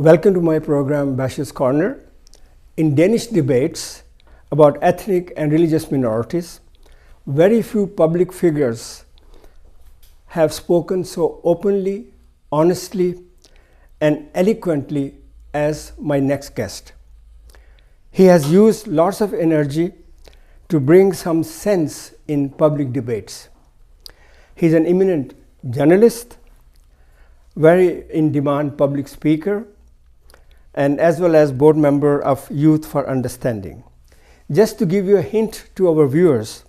Welcome to my program Bashy's Corner. In Danish debates about ethnic and religious minorities, very few public figures have spoken so openly, honestly, and eloquently as my next guest. He has used lots of energy to bring some sense in public debates. He's an eminent journalist, very in-demand public speaker, and as well as board member of Youth for Understanding. Just to give you a hint to our viewers,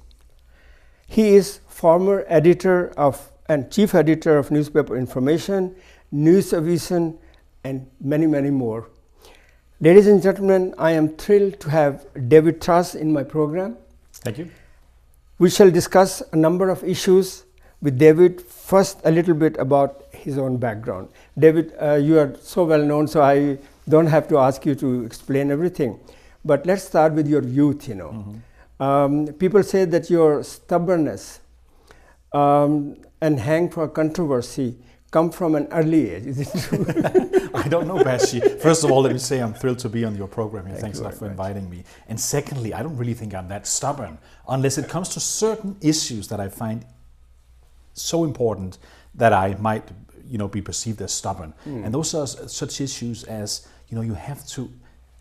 he is former editor of and chief editor of newspaper Information, Nyhedsavisen, and many, many more. Ladies and gentlemen, I am thrilled to have David Truss in my program. Thank you. We shall discuss a number of issues with David. First, a little bit about his own background. David, you are so well known, so I don't have to ask you to explain everything. But let's start with your youth, People say that your stubbornness and hang for controversy come from an early age. Is it true? I don't know, Bashy. First of all, let me say I'm thrilled to be on your program here. Thanks a lot for inviting me. And secondly, I don't really think I'm that stubborn, unless it comes to certain issues that I find so important that I might, be perceived as stubborn. And those are such issues as, you have to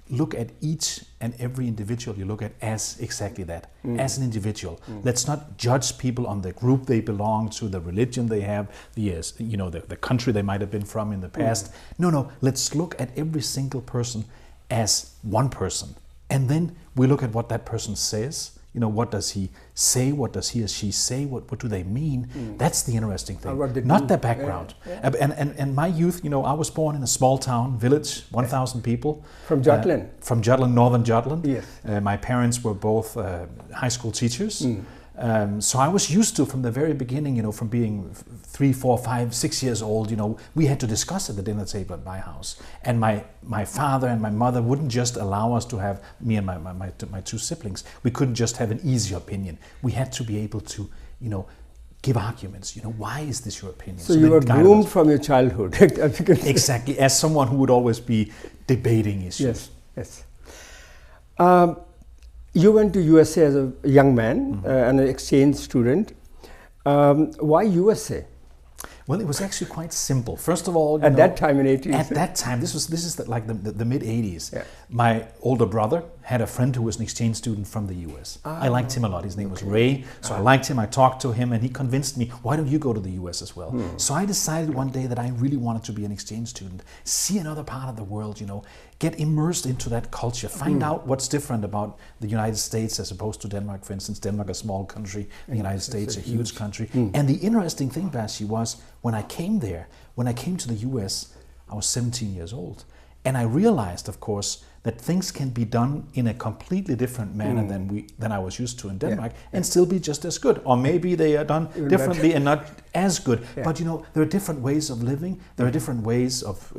look at each and every individual you look at as exactly that, as an individual. Let's not judge people on the group they belong to, the religion they have, the country they might have been from in the past. No, let's look at every single person as one person. And then we look at what that person says. What does he say? What does he or she say? What do they mean? That's the interesting thing, not their background. Yeah. And my youth, I was born in a small town, village, 1,000 people. From Jutland? From Jutland, northern Jutland. Yes. My parents were both high school teachers. So I was used to, from the very beginning, from being 3, 4, 5, 6 years old, we had to discuss at the dinner table at my house. And my father and my mother wouldn't just allow us to have, me and my two siblings, we couldn't just have an easy opinion. We had to be able to, give arguments. Why is this your opinion? So you were groomed from your childhood. Exactly, as someone who would always be debating issues. Yes. You went to USA as a young man, and an exchange student. Why USA? Well, it was actually quite simple. First of all, that time in 80s. At that time, this is like the mid 80s. Yeah. My older brother had a friend who was an exchange student from the US. I liked him a lot. His name was Ray. So I liked him. I talked to him, and he convinced me, why don't you go to the US as well? So I decided one day that I really wanted to be an exchange student, see another part of the world, get immersed into that culture, find out what's different about the United States as opposed to Denmark, for instance. Denmark, a small country, the United States, a huge country. And the interesting thing, Bashy, was when I came to the US, I was 17 years old. And I realized, of course, that things can be done in a completely different manner than I was used to in Denmark, and still be just as good. Or maybe they are done differently and not as good. Yeah. But there are different ways of living. There are different ways of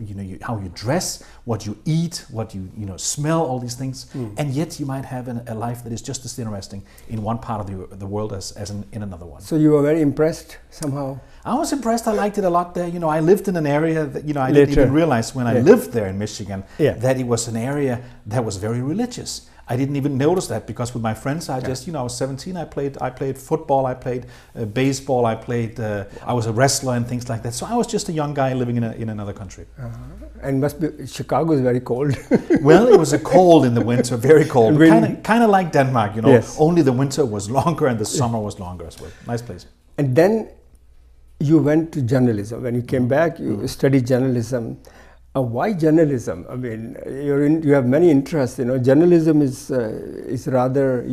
how you dress, what you eat, what you smell, all these things. And yet you might have a life that is just as interesting in one part of the world as in another one. So you were very impressed somehow? I was impressed. I liked it a lot there. I lived in an area that I didn't even realize when I lived there in Michigan that it was an area that was very religious. I didn't even notice that because with my friends, I just I was 17. I played football. I played baseball. I played. I was a wrestler and things like that. So I was just a young guy living in another country. And Chicago is very cold. Well, it was a cold in the winter, very cold. Kind of like Denmark, Yes. Only the winter was longer and the summer was longer as well. Nice place. And then you went to journalism. When you came back, you studied journalism. Why journalism? I mean, you have many interests. Journalism is rather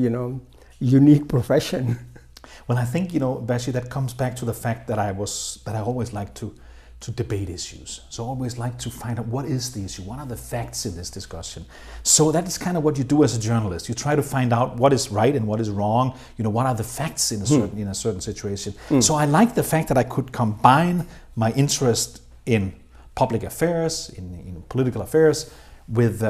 unique profession. Well, I think Bashy, that comes back to the fact that I always like to debate issues. So I always like to find out what is the issue, what are the facts in this discussion. So that is kind of what you do as a journalist. You try to find out what is right and what is wrong. What are the facts in a certain situation. So I like the fact that I could combine my interest in public affairs, in political affairs, with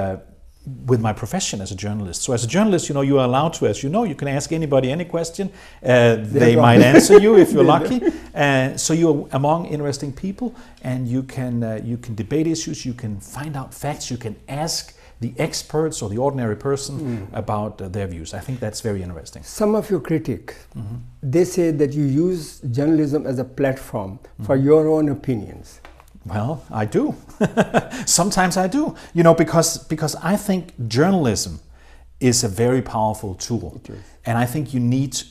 with my profession as a journalist. So as a journalist, you are allowed to, as you can ask anybody any question. They might answer you if you're lucky. So you're among interesting people, and you can debate issues, you can find out facts, you can ask the experts or the ordinary person about their views. I think that's very interesting. Some of your critics, they say that you use journalism as a platform for your own opinions. Well, I do. Sometimes I do. Because I think journalism is a very powerful tool. And I think you need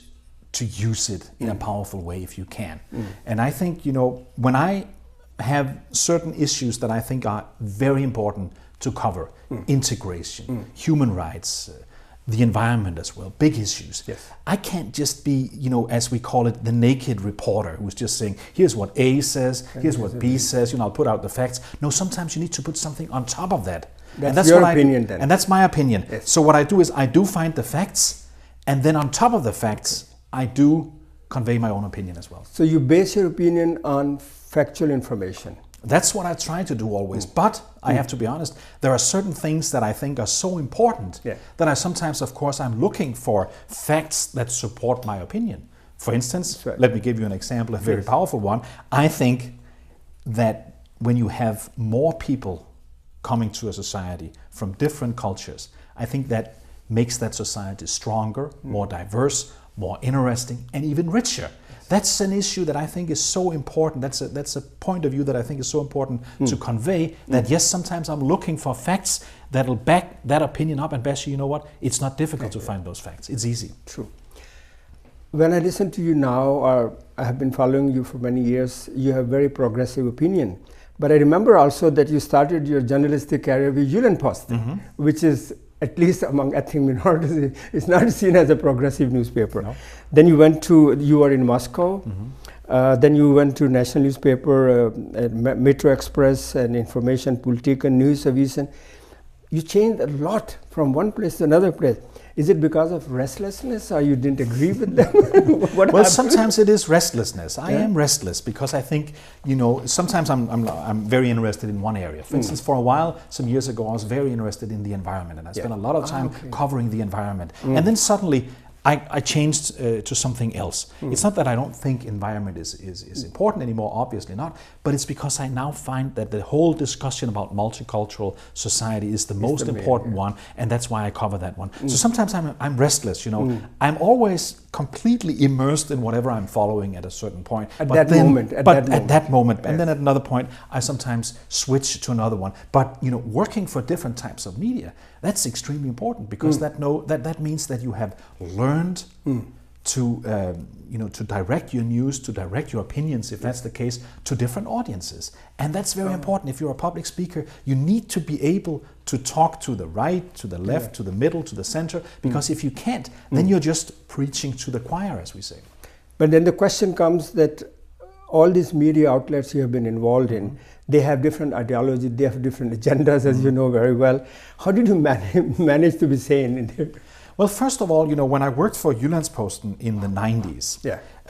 to use it in a powerful way if you can. And I think, when I have certain issues that I think are very important to cover, integration, human rights, the environment as well, big issues. Yes. I can't just be, as we call it, the naked reporter who's just saying, here's what A says, here's what B says, I'll put out the facts. No, sometimes you need to put something on top of that. That's your opinion then. And that's my opinion. Yes. So what I do is I do find the facts, and then on top of the facts, I do convey my own opinion as well. So you base your opinion on factual information. That's what I try to do always. But I have to be honest, there are certain things that I think are so important that I sometimes, of course, I'm looking for facts that support my opinion. For instance, let me give you an example, a very powerful one. I think that when you have more people coming to a society from different cultures, I think that makes that society stronger, more diverse, more interesting, and even richer. That's an issue that I think is so important. That's a point of view that I think is so important to convey, that yes, sometimes I'm looking for facts that'll back that opinion up. And Bashy, you know what? It's not difficult to find those facts. It's easy. True. When I listen to you now, or I have been following you for many years, you have very progressive opinion. But I remember also that you started your journalistic career with Jyllands-Posten, which is, at least among ethnic minorities, it's not seen as a progressive newspaper. No. Then you were in Moscow. Then you went to national newspaper, Metro Express, and Information, Politik, and Nyhedsavisen. You changed a lot from one place to another place. Is it because of restlessness, or you didn't agree with them? Well, sometimes it is restlessness. I am restless because I think, sometimes I'm very interested in one area. For instance, for a while, some years ago, I was very interested in the environment, and I spent a lot of time covering the environment. And then suddenly, I changed to something else. It's not that I don't think environment is important anymore, obviously not, but it's because I now find that the whole discussion about multicultural society is the most important one, and that's why I cover that one. So sometimes I'm restless, I'm always completely immersed in whatever I'm following at a certain point. At that moment. And then at another point, I sometimes switch to another one. But working for different types of media, that's extremely important, because that means that you have learned to direct your news, to direct your opinions, if that's the case, to different audiences. And that's very important. If you're a public speaker, you need to be able to talk to the right, to the left, to the middle, to the center, because if you can't, then you're just preaching to the choir, as we say. But then the question comes that all these media outlets you have been involved in, they have different ideology, they have different agendas, as you know very well. How did you manage to be sane in there? Well, first of all, when I worked for Jyllands-Posten in the 90s,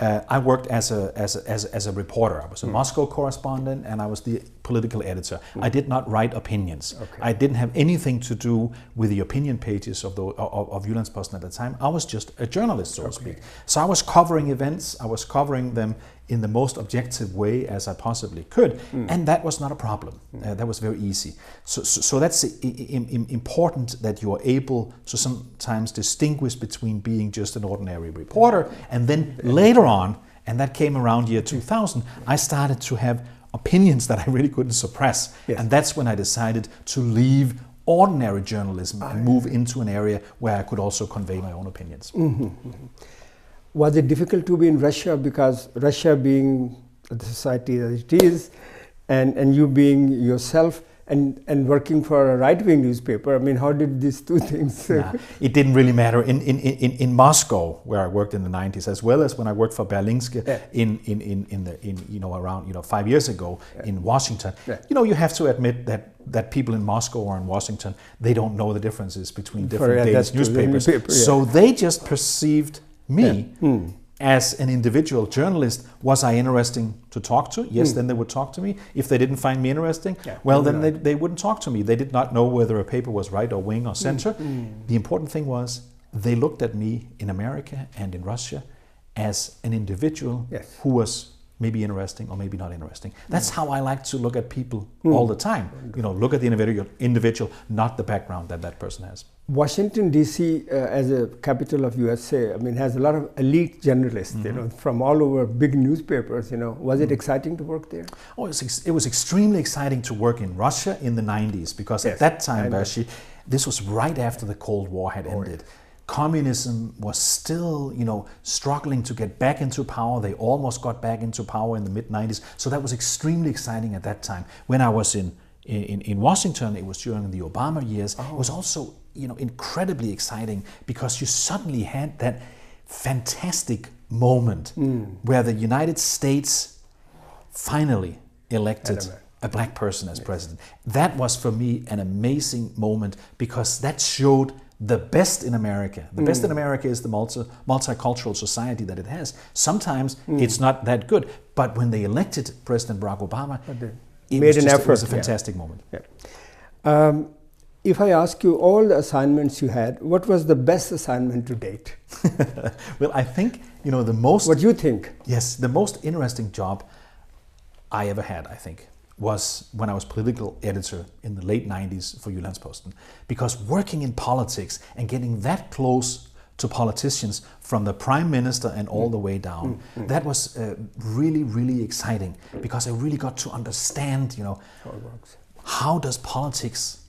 I worked as a reporter. I was a Moscow correspondent, and I was the political editor. I did not write opinions. I didn't have anything to do with the opinion pages of Jyllands-Posten at the time. I was just a journalist, so to speak. So I was covering events. I was covering them in the most objective way as I possibly could, and that was not a problem. That was very easy. So that's important, that you are able to sometimes distinguish between being just an ordinary reporter, and then later on, and that came around year 2000, I started to have opinions that I really couldn't suppress. And that's when I decided to leave ordinary journalism and move into an area where I could also convey my own opinions. Was it difficult to be in Russia, because Russia being the society that it is, and you being yourself and working for a right-wing newspaper? I mean, how did these two things? It didn't really matter. In Moscow, where I worked in the 90s, as well as when I worked for Berlingske around 5 years ago in Washington. You have to admit that people in Moscow or in Washington, they don't know the differences between different Danish newspapers. So they just perceived me as an individual journalist, was I interesting to talk to? Yes, then they would talk to me. If they didn't find me interesting, then they wouldn't talk to me. They did not know whether a paper was right or wing or center. The important thing was they looked at me in America and in Russia as an individual who was maybe interesting or maybe not interesting. That's how I like to look at people all the time. You know, look at the individual, not the background that person has. Washington D.C. As a capital of USA, I mean, has a lot of elite journalists, you know, from all over big newspapers. You know, was it exciting to work there? Oh, it was extremely exciting to work in Russia in the 90s because at that time, Bashy, this was right after the Cold War had ended. Communism was still, you know, struggling to get back into power. They almost got back into power in the mid-90s. So that was extremely exciting at that time. When I was in Washington, it was during the Obama years. It was also, you know, incredibly exciting because you suddenly had that fantastic moment where the United States finally elected a black person as president. That was for me an amazing moment because that showed the best in America. The best in America is the multicultural society that it has. Sometimes it's not that good, but when they elected President Barack Obama, it was a fantastic moment. If I ask you all the assignments you had, what was the best assignment to date? Well, I think, you know, the most... What do you think? Yes, the most interesting job I ever had, I think, was when I was political editor in the late 90s for Jyllandsposten. Because working in politics and getting that close to politicians from the prime minister and all the way down, that was really, really exciting because I really got to understand, you know, how does politics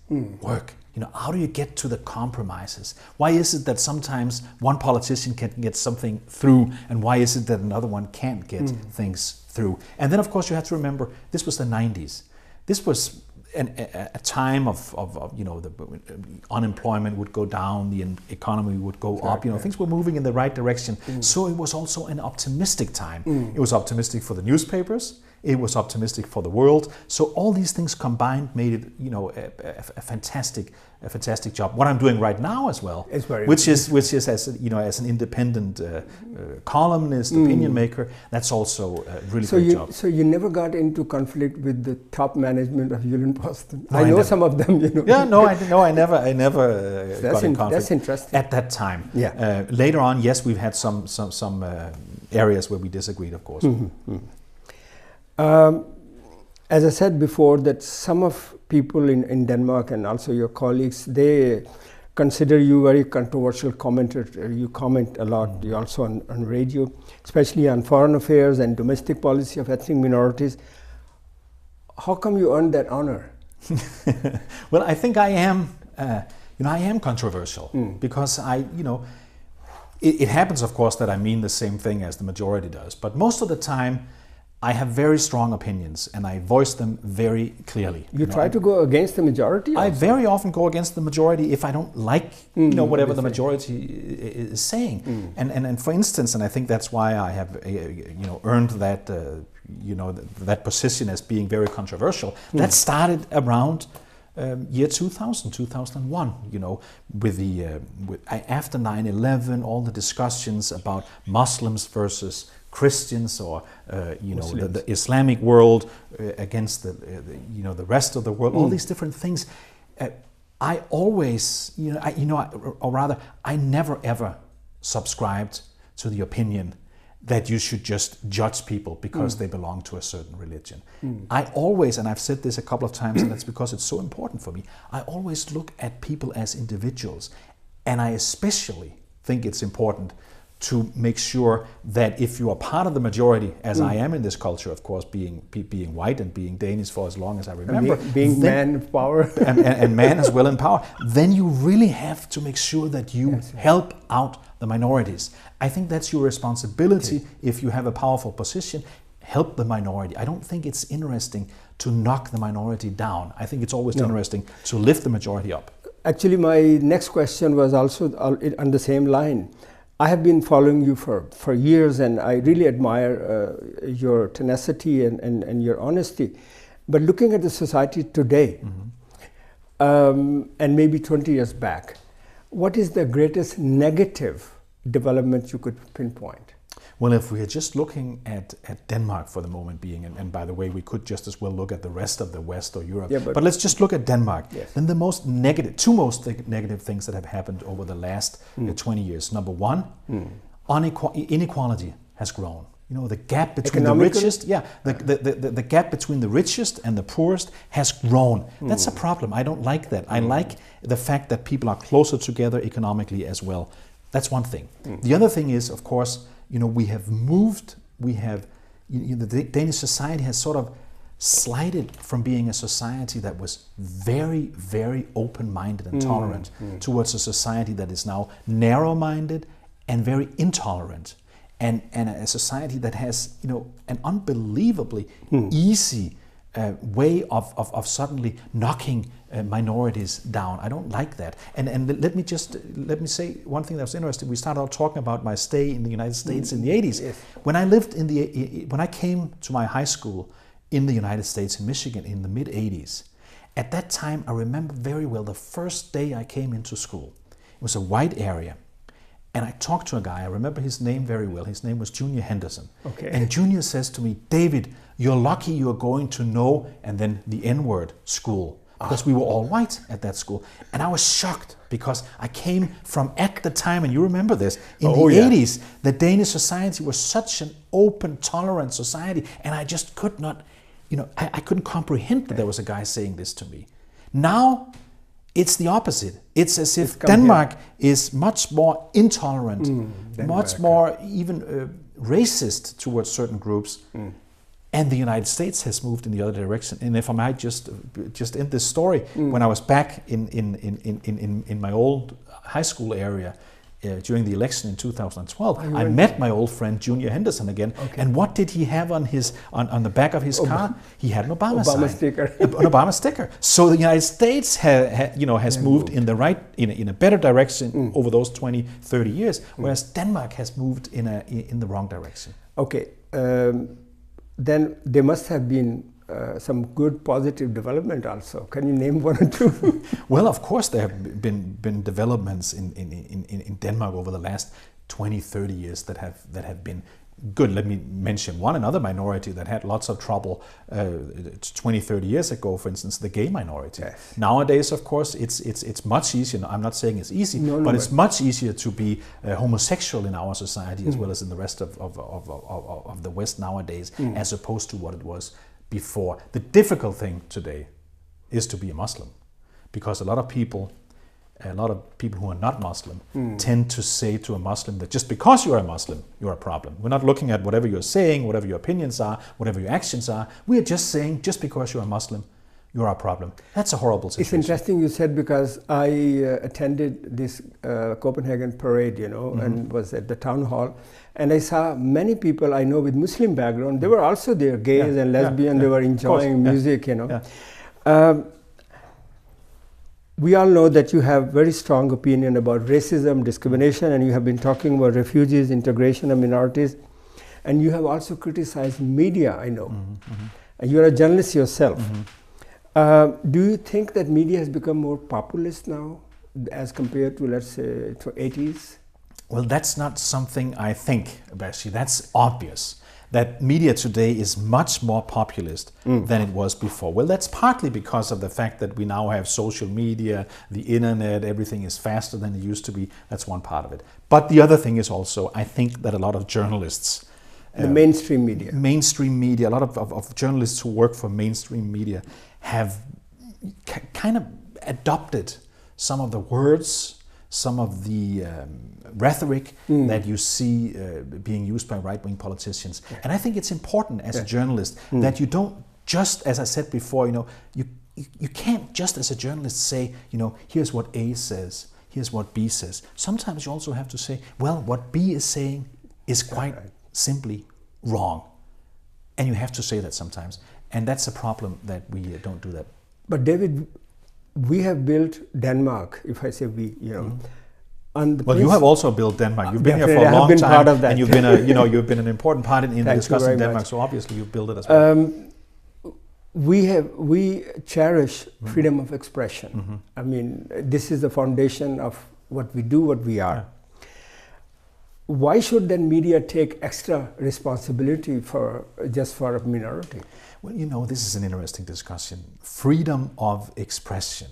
work? You know, how do you get to the compromises? Why is it that sometimes one politician can get something through and why is it that another one can't get things through? And then, of course, you have to remember, this was the 90s. This was a time of you know, the unemployment would go down, the economy would go up, you know, things were moving in the right direction. So it was also an optimistic time. It was optimistic for the newspapers, it was optimistic for the world. So all these things combined made it, you know, a fantastic job. What I'm doing right now as well, which is as you know, as an independent columnist, opinion maker, that's also a really great job. So you never got into conflict with the top management of Jyllandsposten? No, I know some of them, you know. Yeah, no, I never got in conflict. That's interesting. At that time. Yeah. Later on, yes, we've had some areas where we disagreed, of course. As I said before, that some of people in Denmark and also your colleagues, they consider you very controversial commentator. You comment a lot. You also on radio, especially on foreign affairs and domestic policy of ethnic minorities. How come you earned that honor? Well, I think I am. You know, I am controversial because it happens, of course, that I mean the same thing as the majority does. But most of the time, I have very strong opinions and I voice them very clearly. You try to go against the majority? I very often go against the majority if I don't like you know, whatever the majority is saying. And for instance, and I think that's why I have you know, earned that you know, that position as being very controversial. That started around year 2000, 2001, you know, with after 9/11, all the discussions about Muslims versus Christians, or you know, the Islamic world against the you know, the rest of the world, all these different things. I always, I never ever subscribed to the opinion that you should just judge people because they belong to a certain religion. I always, and I've said this a couple of times, and that's because it's so important for me, I always look at people as individuals, and I especially think it's important to make sure that if you are part of the majority, as I am in this culture, of course, being white and being Danish for as long as I remember, being man of power, and man as well in power, then you really have to make sure that you help out the minorities. I think that's your responsibility. If you have a powerful position, help the minority. I don't think it's interesting to knock the minority down. I think it's always interesting to lift the majority up. Actually, my next question was also on the same line. I have been following you for years, and I really admire your tenacity and your honesty. But looking at the society today, and maybe 20 years back, what is the greatest negative development you could pinpoint? Well, if we are just looking at Denmark for the moment being, and by the way, we could just as well look at the rest of the West or Europe, but let's just look at Denmark. Yes. Then the two most negative things that have happened over the last 20 years. Number one, inequality has grown. You know, the gap between the richest, the gap between the richest and the poorest has grown. That's a problem. I don't like that. I like the fact that people are closer together economically as well. That's one thing. The other thing is, of course, you know, the Danish society has sort of slided from being a society that was very, very open-minded and tolerant towards a society that is now narrow-minded and very intolerant. And a society that has, you know, an unbelievably easy way of suddenly knocking minorities down. I don't like that. And let me say one thing that was interesting. We started out talking about my stay in the United States in the 80s. Yes. When I came to my high school in the United States in Michigan in the mid 80s, at that time I remember very well the first day I came into school. It was a white area. And I talked to a guy, I remember his name very well. His name was Junior Henderson. Okay. And Junior says to me, David, you're lucky you're going to know, and then the N-word school. Because we were all white at that school. And I was shocked because I came from, at the time, and you remember this, in the 80s, the Danish society was such an open, tolerant society. And I just could not, you know, I couldn't comprehend that there was a guy saying this to me. Now, it's the opposite. It's as if Denmark is much more intolerant, much more even racist towards certain groups. And the United States has moved in the other direction. And if I might just end this story, when I was back in my old high school area during the election in 2012, I met my old friend Junior Henderson again. Okay. And what did he have on the back of his car? He had an Obama sign, sticker. An Obama sticker. So the United States has moved in the right, in a better direction over those 20, 30 years, whereas Denmark has moved in the wrong direction. Okay. Then there must have been some good positive development also. Can you name one or two? Well, of course there have been developments in Denmark over the last 20, 30 years that have been good. Let me mention another minority that had lots of trouble 20, 30 years ago, for instance, the gay minority. Yes. Nowadays, of course, it's much easier. I'm not saying it's easy, but it's much easier to be homosexual in our society as well as in the rest of the West nowadays, as opposed to what it was before. The difficult thing today is to be a Muslim, because a lot of people who are not Muslim tend to say to a Muslim that just because you're a Muslim, you're a problem. We're not looking at whatever you're saying, whatever your opinions are, whatever your actions are. We're just saying just because you're a Muslim, you're a problem. That's a horrible situation. It's interesting you said, because I attended this Copenhagen parade, you know, and was at the town hall. And I saw many people I know with Muslim background. They were also there, gays and lesbians. They were enjoying music, you know. Yeah. We all know that you have very strong opinion about racism, discrimination, and you have been talking about refugees, integration of minorities, and you have also criticized media, I know. And you're a journalist yourself. Do you think that media has become more populist now as compared to, let's say, to 80s? Well, that's not something I think, Bashy. That's obvious. That media today is much more populist than it was before. Well, that's partly because of the fact that we now have social media, the internet, everything is faster than it used to be. That's one part of it. But the other thing is also, I think that a lot of journalists... the mainstream media. Mainstream media, a lot of journalists who work for mainstream media have kind of adopted some of the words, some of the rhetoric that you see being used by right-wing politicians. And I think it's important as a journalist that you don't just, as I said before, you know, you can't just as a journalist say, you know, here's what A says, here's what B says. Sometimes you also have to say, well, what B is saying is quite simply wrong. And you have to say that sometimes. And that's a problem that we don't do that. But David, we have built Denmark, if I say we, you know. Well, you have also built Denmark. You've been here for a long time, part of that. And you've been you've been an important part in discussing Denmark. So obviously you've built it as well. We cherish freedom of expression. I mean, this is the foundation of what we do, what we are. Yeah. why should then media take extra responsibility for a minority? Well, this is an interesting discussion. Freedom of expression.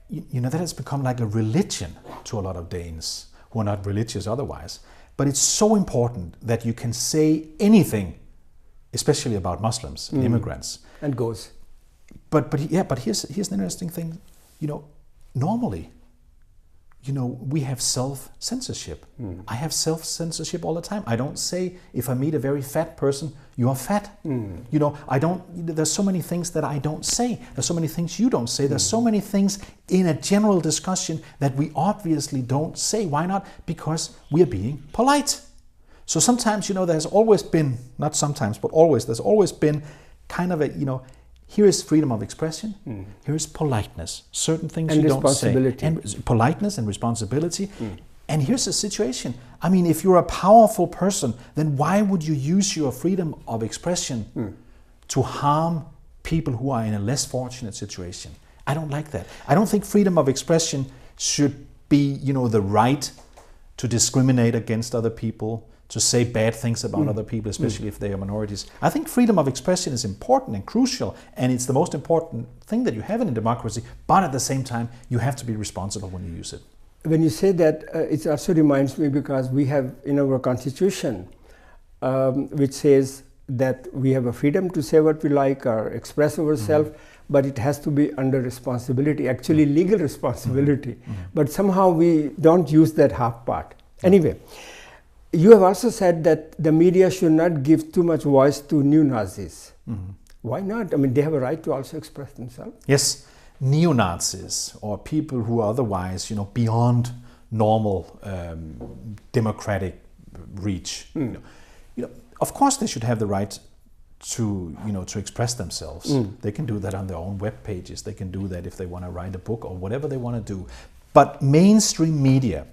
That has become like a religion to a lot of Danes who are not religious otherwise. But it's so important that you can say anything, especially about Muslims and immigrants. And goes. But here's an interesting thing. Normally, we have self-censorship. I have self-censorship all the time. I don't say, if I meet a very fat person, you are fat. There's so many things that I don't say. There's so many things you don't say. There's so many things in a general discussion that we obviously don't say. Why not? Because we are being polite. So sometimes, there's always been, not sometimes, but always, there's always been kind of a, here is freedom of expression. Here is politeness. Certain things and you don't say. And politeness and responsibility. And here's the situation. I mean, if you're a powerful person, then why would you use your freedom of expression to harm people who are in a less fortunate situation? I don't like that. I don't think freedom of expression should be, the right to discriminate against other people, to say bad things about other people, especially if they are minorities. I think freedom of expression is important and crucial, and it's the most important thing that you have in a democracy, but at the same time, you have to be responsible when you use it. When you say that, it also reminds me because we have in our constitution, which says that we have a freedom to say what we like or express ourselves, but it has to be under responsibility, actually legal responsibility. But somehow we don't use that half part. Anyway, you have also said that the media should not give too much voice to neo-Nazis. Why not? I mean, they have a right to also express themselves. Yes, neo-Nazis or people who are otherwise, beyond normal democratic reach. Of course, they should have the right to, to express themselves. They can do that on their own web pages. They can do that if they want to write a book or whatever they want to do. But mainstream media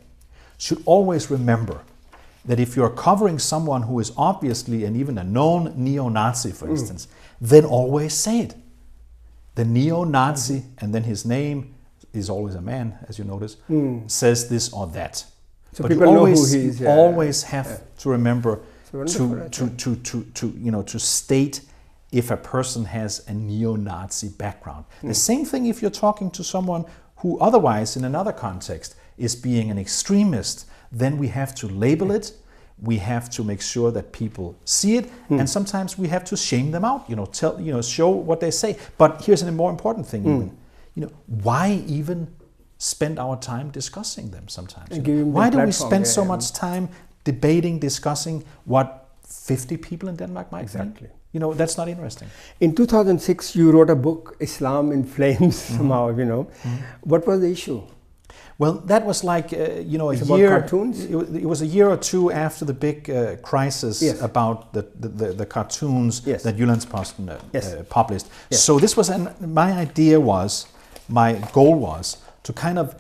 should always remember that if you're covering someone who is obviously and even a known neo-Nazi, for instance, then always say it. The neo-Nazi, and then his name is always a man, as you notice, says this or that. So but people you always, know who he is. Always have to remember to state if a person has a neo-Nazi background. The same thing if you're talking to someone who otherwise, in another context, is being an extremist, then we have to label it, we have to make sure that people see it, and sometimes we have to shame them out, show what they say. But here's a more important thing even. Why even spend our time discussing them sometimes? Why do we spend so much time debating, discussing what 50 people in Denmark might think? That's not interesting. In 2006, you wrote a book, Islam in Flames, somehow, What was the issue? Well, that was like, a it's year. About cartoons? It was a year or two after the big crisis about the cartoons that Jyllandsposten published. Yes. So this was, my goal was to kind of,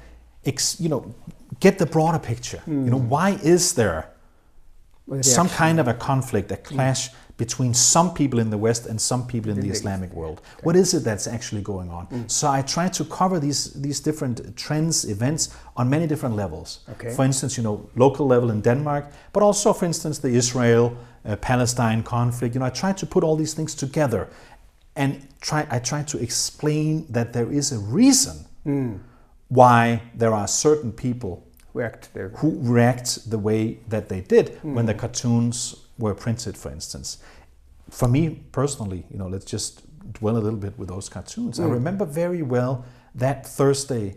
get the broader picture. Why is there some kind of a conflict, a clash between some people in the West and some people in the Islamic world? Okay. What is it that's actually going on? So I try to cover these different trends, events on many different levels. Okay. For instance, local level in Denmark, but also, for instance, the Israel-Palestine conflict. I try to put all these things together and I try to explain that there is a reason why there are certain people who react the way that they did when the cartoons were printed, for instance. For me personally, let's just dwell a little bit with those cartoons. I remember very well that Thursday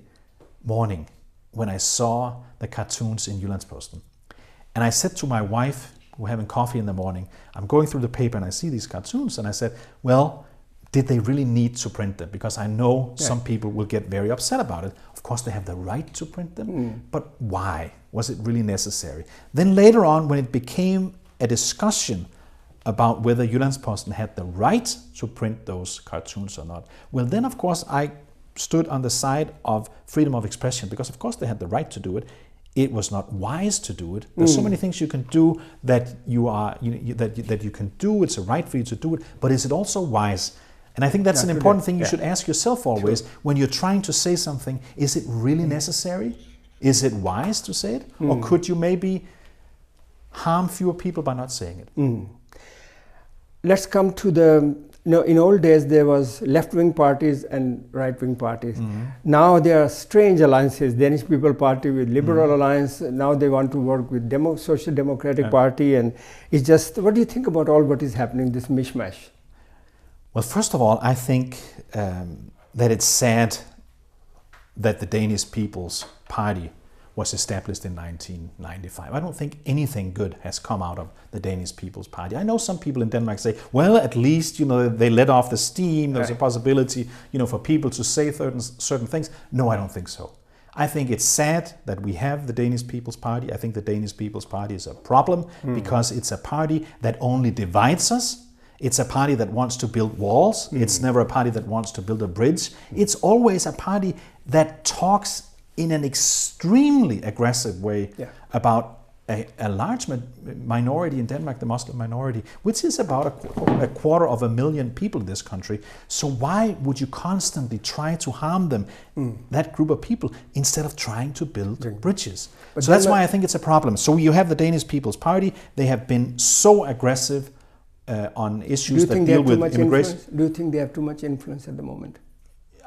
morning when I saw the cartoons in Jyllandsposten. And I said to my wife, we were having coffee in the morning, I'm going through the paper and I see these cartoons and I said, well, did they really need to print them? Because I know some people will get very upset about it. Of course, they have the right to print them, but why? Was it really necessary? Then later on, when it became a discussion about whether Jyllandsposten had the right to print those cartoons or not, well, then, of course, I stood on the side of freedom of expression, because, of course, they had the right to do it. It was not wise to do it. There's so many things you can do that that you can do. It's a right for you to do it, but is it also wise? And I think that's an important thing you should ask yourself always when you're trying to say something. Is it really necessary? Is it wise to say it? Or could you maybe harm fewer people by not saying it. Let's come to the, in old days there was left-wing parties and right-wing parties. Now there are strange alliances. Danish People Party with Liberal Alliance. Now they want to work with Social Democratic Party, and it's just, what do you think about all what is happening, this mishmash? Well, first of all, I think that it's sad that the Danish People's Party was established in 1995. I don't think anything good has come out of the Danish People's Party. I know some people in Denmark say, well, at least, they let off the steam. There's a possibility, for people to say certain things. No, I don't think so. I think it's sad that we have the Danish People's Party. I think the Danish People's Party is a problem because it's a party that only divides us. It's a party that wants to build walls. It's never a party that wants to build a bridge. It's always a party that talks in an extremely aggressive way about a large minority in Denmark, the Muslim minority, which is about a 250,000 people in this country. So why would you constantly try to harm them, that group of people, instead of trying to build bridges? But so that's why I think it's a problem. So you have the Danish People's Party. They have been so aggressive on issues that deal with immigration. Do you think they have too much influence at the moment?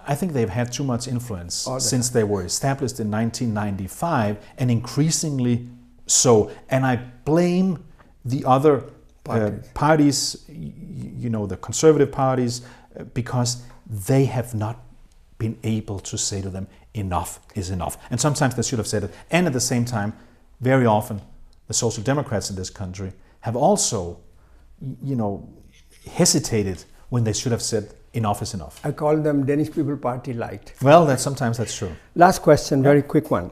I think they've had too much influence since they were established in 1995, and increasingly so. And I blame the other parties, the conservative parties, because they have not been able to say to them, enough is enough. And sometimes they should have said it. And at the same time, very often, the Social Democrats in this country have also, hesitated when they should have said, enough is enough. I call them Danish People Party light. Well, sometimes that's true. Last question, very quick one.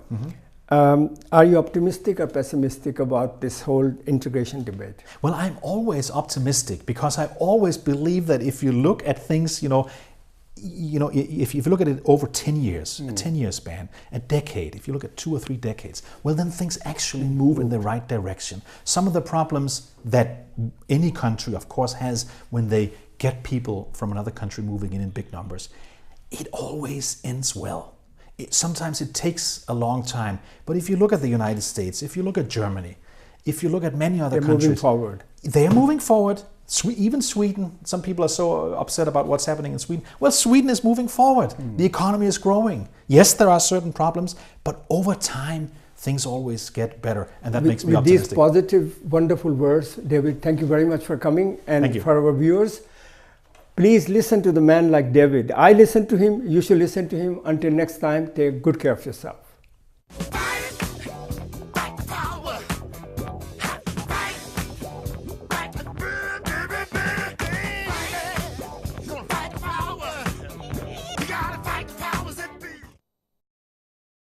Are you optimistic or pessimistic about this whole integration debate? Well, I'm always optimistic because I always believe that if you look at things, if you look at it over 10 years, a 10-year span, a decade, if you look at 2 or 3 decades, well, then things actually move in the right direction. Some of the problems that any country, of course, has when they get people from another country moving in big numbers, it always ends well. Sometimes it takes a long time. But if you look at the United States, if you look at Germany, if you look at many other countries, moving forward. They are moving forward. Even Sweden, some people are so upset about what's happening in Sweden. Well, Sweden is moving forward. The economy is growing. Yes, there are certain problems, but over time, things always get better, and that makes me optimistic. With these positive, wonderful words, David, thank you very much for coming. And for our viewers, please listen to the man like David. I listen to him, you should listen to him. Until next time, take good care of yourself.